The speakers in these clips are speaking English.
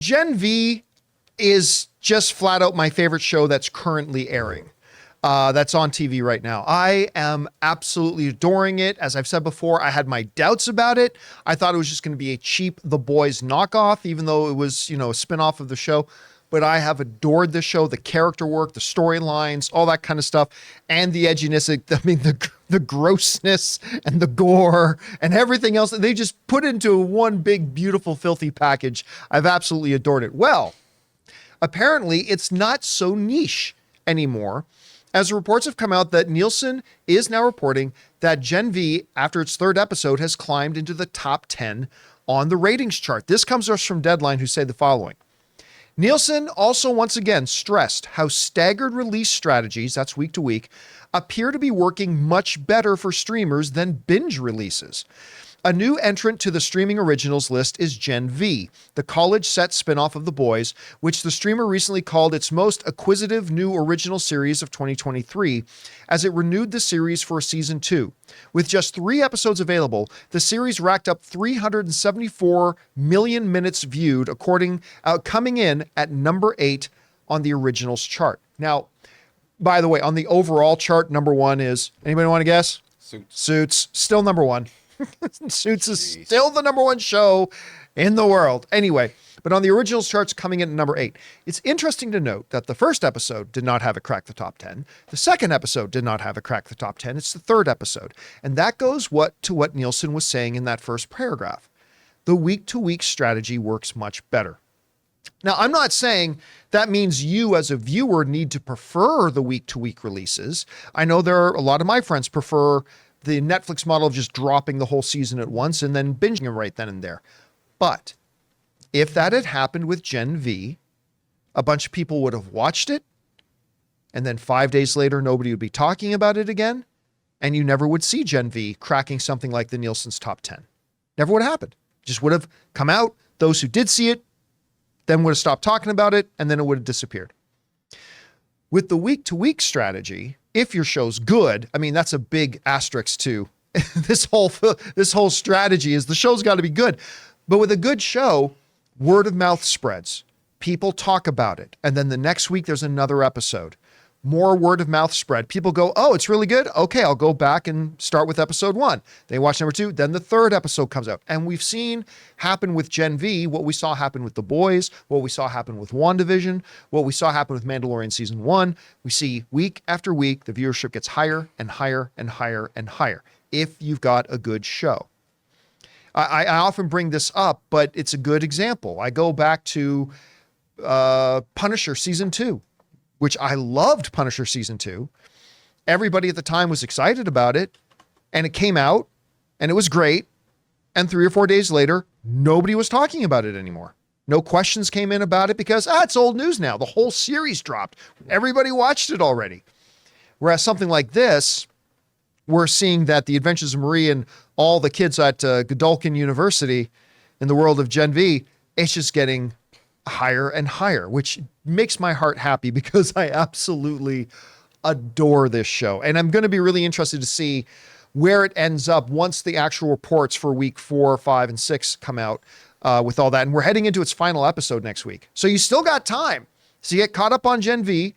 Gen V is just flat out my favorite show that's currently airing. That's on TV right now. I am absolutely adoring it. As I've said before, I had my doubts about it. I thought it was just going to be a cheap The Boys knockoff, even though it was, a spinoff of the show. But I have adored this show, the character work, the storylines, all that kind of stuff, and the edginess. I mean, the grossness and the gore and everything else that they just put into one big, beautiful, filthy package. I've absolutely adored it. Well, apparently it's not so niche anymore, as reports have come out that Nielsen is now reporting that Gen V, after its third episode, has climbed into the top 10 on the ratings chart. This comes to us from Deadline, who say the following. Nielsen also once again stressed how staggered release strategies, that's week to week, appear to be working much better for streamers than binge releases. A new entrant to the streaming originals list is Gen V, the college-set spinoff of The Boys, which the streamer recently called its most acquisitive new original series of 2023, as it renewed the series for season 2. With just 3 episodes available, the series racked up 374 million minutes viewed, coming in at number 8 on the originals chart. Now, by the way, on the overall chart, number 1 is, anybody want to guess? Suits, still number 1. Suits is still the number 1 show in the world. Anyway, but on the originals charts, coming in at number 8. It's interesting to note that the first episode did not have it crack the top 10. The second episode did not have it crack the top 10. It's the third episode. And that goes to what Nielsen was saying in that first paragraph. The week-to-week strategy works much better. Now, I'm not saying that means you as a viewer need to prefer the week-to-week releases. I know a lot of my friends prefer the Netflix model of just dropping the whole season at once and then binging them right then and there. But if that had happened with Gen V, a bunch of people would have watched it, and then 5 days later, nobody would be talking about it again, and you never would see Gen V cracking something like the Nielsen's top 10. Never would have happened. Just would have come out. Those who did see it then would have stopped talking about it, and then it would have disappeared. With the week-to-week strategy, if your show's good, I mean, that's a big asterisk too. This whole strategy is the show's got to be good. But with a good show, word of mouth spreads. People talk about it. And then the next week, there's another episode. More word of mouth spread. People go, oh, it's really good. Okay, I'll go back and start with episode 1. They watch number 2. Then the third episode comes out. And we've seen happen with Gen V, what we saw happen with The Boys, what we saw happen with WandaVision, what we saw happen with Mandalorian season 1. We see week after week, the viewership gets higher and higher and higher and higher if you've got a good show. I often bring this up, but it's a good example. I go back to Punisher season 2. Which I loved Punisher season 2. Everybody at the time was excited about it, and it came out, and it was great. And 3 or 4 days later, nobody was talking about it anymore. No questions came in about it because, it's old news now. The whole series dropped. Everybody watched it already. Whereas something like this, we're seeing that the Adventures of Marie and all the kids at Godolphin University in the world of Gen V, it's just getting higher and higher, which makes my heart happy because I absolutely adore this show. And I'm going to be really interested to see where it ends up once the actual reports for week 4, 5, and 6 come out with all that. And we're heading into its final episode next week. So you still got time to get caught up on Gen V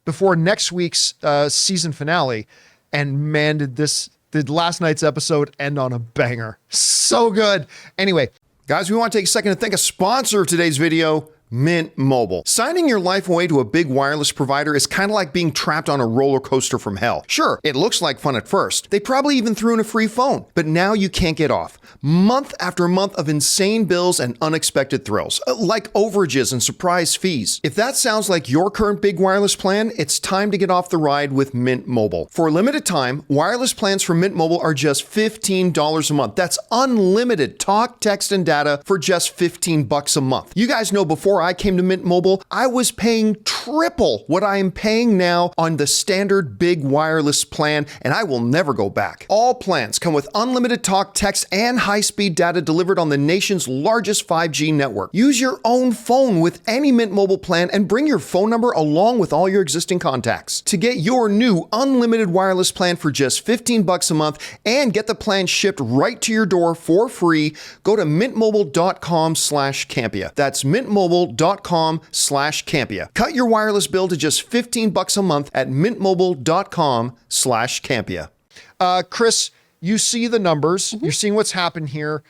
before next week's season finale. And man, did last night's episode end on a banger. So good. Anyway, guys, we want to take a second to thank a sponsor of today's video, Mint Mobile. Signing your life away to a big wireless provider is kind of like being trapped on a roller coaster from hell. Sure, it looks like fun at first. They probably even threw in a free phone, but now you can't get off. Month after month of insane bills and unexpected thrills, like overages and surprise fees. If that sounds like your current big wireless plan, it's time to get off the ride with Mint Mobile. For a limited time, wireless plans from Mint Mobile are just $15 a month. That's unlimited talk, text, and data for just $15 a month. You guys know before I came to Mint Mobile, I was paying triple what I am paying now on the standard big wireless plan, and I will never go back. All plans come with unlimited talk, text, and high-speed data delivered on the nation's largest 5G network. Use your own phone with any Mint Mobile plan and bring your phone number along with all your existing contacts. To get your new unlimited wireless plan for just $15 a month and get the plan shipped right to your door for free, go to mintmobile.com/Campea. That's mintmobile.com/Campea. mintmobile.com/Campea. Cut your wireless bill to just $15 a month at mintmobile.com/Campea. Chris, you see the numbers. You're seeing what's happened here.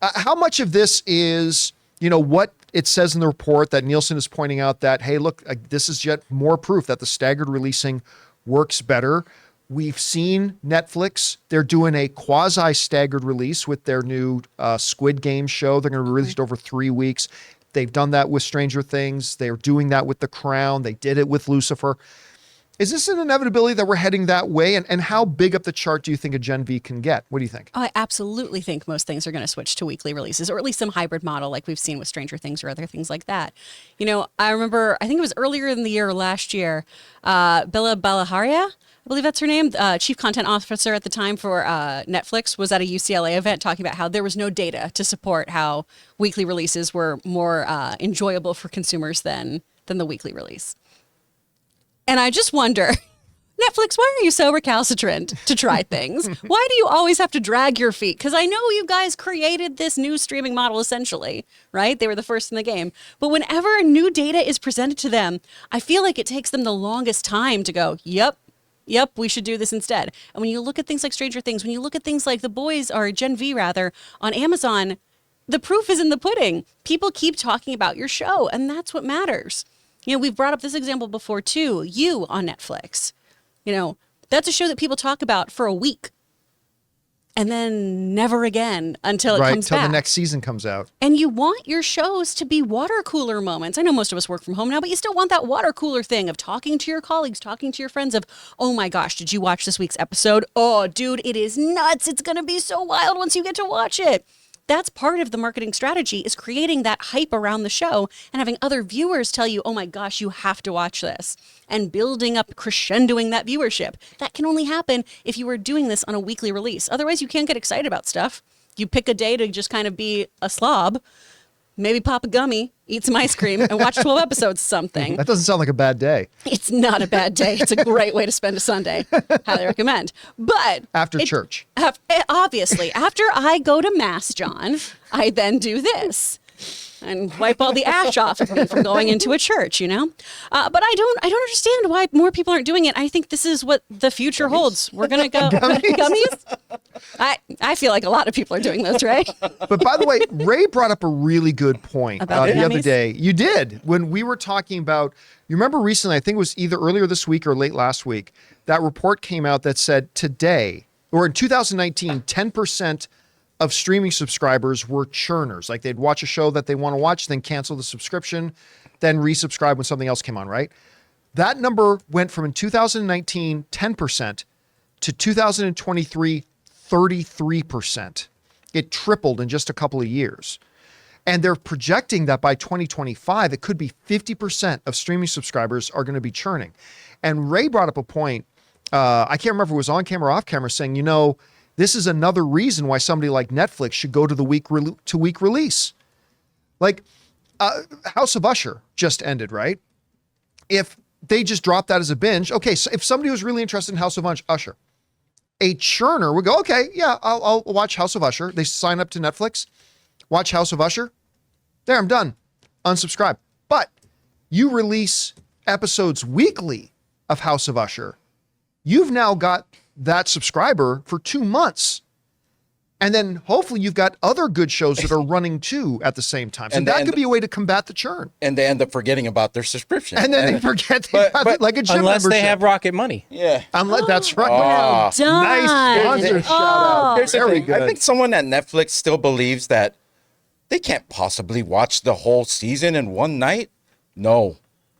How much of this is, what it says in the report that Nielsen is pointing out that, hey, look, this is yet more proof that the staggered releasing works better. We've seen Netflix. They're doing a quasi-staggered release with their new Squid Game show. They're going to be released over 3 weeks. They've done that with Stranger Things. They're doing that with The Crown. They did it with Lucifer. Is this an inevitability that we're heading that way? And how big up the chart do you think a Gen V can get? What do you think? I absolutely think most things are going to switch to weekly releases, or at least some hybrid model like we've seen with Stranger Things or other things like that. I remember, I think it was earlier in the year or last year, Bella Balaharia, I believe that's her name, chief content officer at the time for Netflix, was at a UCLA event talking about how there was no data to support how weekly releases were more enjoyable for consumers than the weekly release. And I just wonder, Netflix, why are you so recalcitrant to try things? Why do you always have to drag your feet? Because I know you guys created this new streaming model essentially, right? They were the first in the game. But whenever new data is presented to them, I feel like it takes them the longest time to go, yep, we should do this instead. And when you look at things like Stranger Things, when you look at things like The Boys, or Gen V rather, on Amazon, the proof is in the pudding. People keep talking about your show, and that's what matters. We've brought up this example before too. You on Netflix, that's a show that people talk about for a week and then never again until it comes back. Until the next season comes out. And you want your shows to be water cooler moments. I know most of us work from home now, but you still want that water cooler thing of talking to your colleagues, talking to your friends of, oh my gosh, did you watch this week's episode? Oh, dude, it is nuts. It's going to be so wild once you get to watch it. That's part of the marketing strategy, is creating that hype around the show and having other viewers tell you, oh my gosh, you have to watch this, and building up, crescendoing that viewership. That can only happen if you are doing this on a weekly release. Otherwise, you can't get excited about stuff. You pick a day to just kind of be a slob, maybe pop a gummy, eat some ice cream, and watch 12 episodes of something. That doesn't sound like a bad day. It's not a bad day. It's a great way to spend a Sunday. Highly recommend. But after church. Obviously, after I go to Mass, John, I then do this and wipe all the ash off of me from going into a church, But I don't understand why more people aren't doing it. I think this is what the future holds. We're going to go gummies. I feel like a lot of people are doing this, right? But by the way, Ray brought up a really good point about the other day. You did, when we were talking about, you remember recently, I think it was either earlier this week or late last week, that report came out that said today, or in 2019, 10% of streaming subscribers were churners. Like they'd watch a show that they want to watch, then cancel the subscription, then resubscribe when something else came on, right? That number went from in 2019, 10% to 2023, 33%. It tripled in just a couple of years. And they're projecting that by 2025, it could be 50% of streaming subscribers are going to be churning. And Ray brought up a point, I can't remember if it was on camera or off camera, saying, this is another reason why somebody like Netflix should go to the week-to-week release. Like, House of Usher just ended, right? If they just dropped that as a binge, okay, so if somebody was really interested in House of Usher, a churner would go, okay, yeah, I'll watch House of Usher. They sign up to Netflix, watch House of Usher. There, I'm done. Unsubscribe. But you release episodes weekly of House of Usher. You've now got that subscriber for 2 months. And then hopefully you've got other good shows that are running too at the same time. So that could be a way to combat the churn. And they end up forgetting about their subscription. And then they forget they have it like a gym unless membership. they have Rocket Money. Yeah. That's right. Well done. Nice sponsor shout out. Here's the Very thing. good. I think someone at Netflix still believes that they can't possibly watch the whole season in one night. No.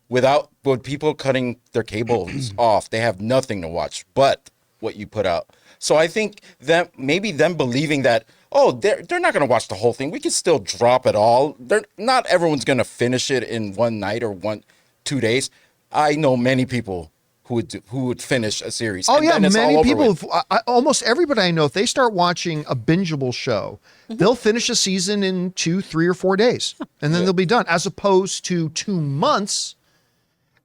With people cutting their cables off, they have nothing to watch but what you put out. So I think that maybe them believing that, they're not going to watch the whole thing. We can still drop it all. Not everyone's going to finish it in one night or 2 days. I know many people who would finish a series. Oh, yeah, many people. Almost everybody I know, if they start watching a bingeable show, they'll finish a season in 2, 3, or 4 days, and then they'll be done, as opposed to 2 months.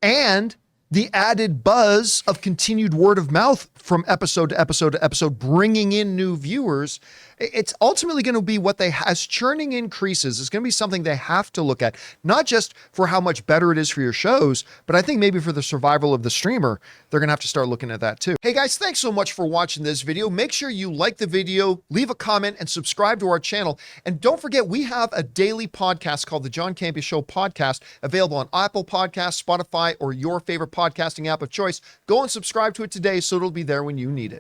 And the added buzz of continued word of mouth from episode to episode to episode, bringing in new viewers. It's ultimately going to be what as churning increases, it's going to be something they have to look at, not just for how much better it is for your shows, but I think maybe for the survival of the streamer, they're going to have to start looking at that too. Hey guys, thanks so much for watching this video. Make sure you like the video, leave a comment, and subscribe to our channel. And don't forget, we have a daily podcast called the John Campea Show podcast, available on Apple Podcasts, Spotify, or your favorite podcasting app of choice. Go and subscribe to it today so it'll be there when you need it.